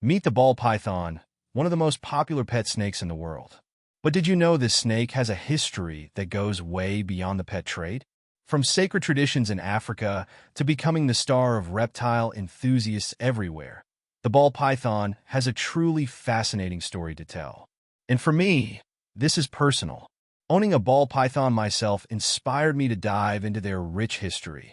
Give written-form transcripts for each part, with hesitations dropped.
Meet the ball python, one of the most popular pet snakes in the world. But did you know this snake has a history that goes way beyond the pet trade? From sacred traditions in Africa to becoming the star of reptile enthusiasts everywhere, the ball python has a truly fascinating story to tell. And for me, this is personal. Owning a ball python myself inspired me to dive into their rich history,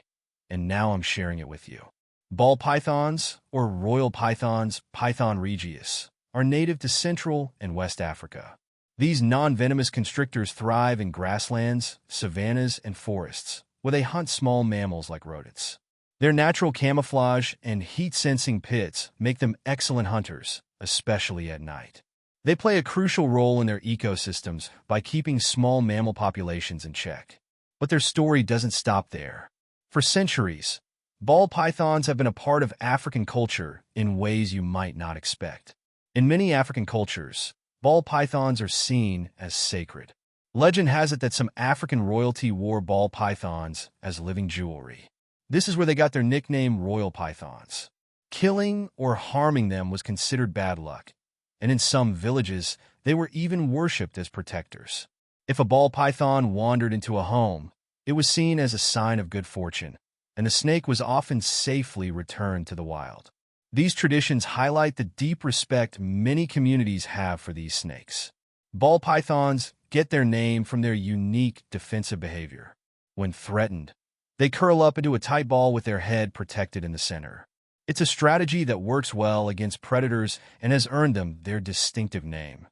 and now I'm sharing it with you. Ball pythons, or royal pythons, Python regius, are native to Central and West Africa. These non-venomous constrictors thrive in grasslands, savannas, and forests, where they hunt small mammals like rodents. Their natural camouflage and heat-sensing pits make them excellent hunters, especially at night. They play a crucial role in their ecosystems by keeping small mammal populations in check. But their story doesn't stop there. For centuries, ball pythons have been a part of African culture in ways you might not expect. In many African cultures, ball pythons are seen as sacred. Legend has it that some African royalty wore ball pythons as living jewelry. This is where they got their nickname royal pythons. Killing or harming them was considered bad luck, and in some villages, they were even worshipped as protectors. If a ball python wandered into a home, it was seen as a sign of good fortune, and the snake was often safely returned to the wild. These traditions highlight the deep respect many communities have for these snakes. Ball pythons get their name from their unique defensive behavior. When threatened, they curl up into a tight ball with their head protected in the center. It's a strategy that works well against predators and has earned them their distinctive name.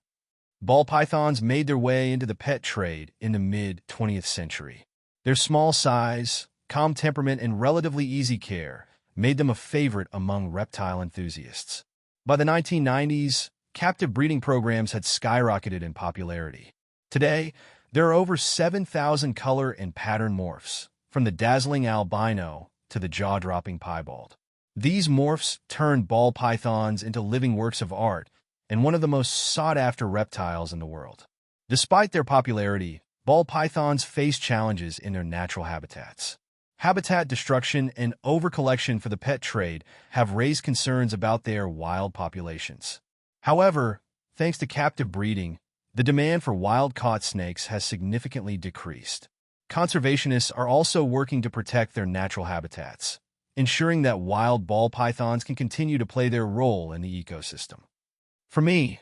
Ball pythons made their way into the pet trade in the mid-20th century. Their small size, calm temperament, and relatively easy care made them a favorite among reptile enthusiasts. By the 1990s, captive breeding programs had skyrocketed in popularity. Today, there are over 7,000 color and pattern morphs, from the dazzling albino to the jaw-dropping piebald. These morphs turned ball pythons into living works of art and one of the most sought-after reptiles in the world. Despite their popularity, ball pythons face challenges in their natural habitats. Habitat destruction and overcollection for the pet trade have raised concerns about their wild populations. However, thanks to captive breeding, the demand for wild-caught snakes has significantly decreased. Conservationists are also working to protect their natural habitats, ensuring that wild ball pythons can continue to play their role in the ecosystem. For me,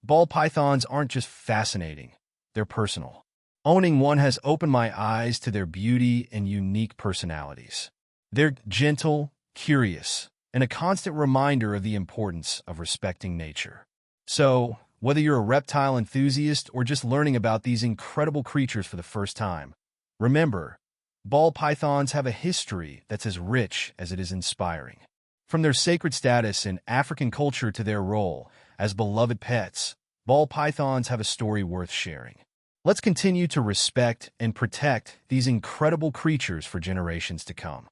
ball pythons aren't just fascinating, they're personal. Owning one has opened my eyes to their beauty and unique personalities. They're gentle, curious, and a constant reminder of the importance of respecting nature. So, whether you're a reptile enthusiast or just learning about these incredible creatures for the first time, remember, ball pythons have a history that's as rich as it is inspiring. From their sacred status in African culture to their role as beloved pets, ball pythons have a story worth sharing. Let's continue to respect and protect these incredible creatures for generations to come.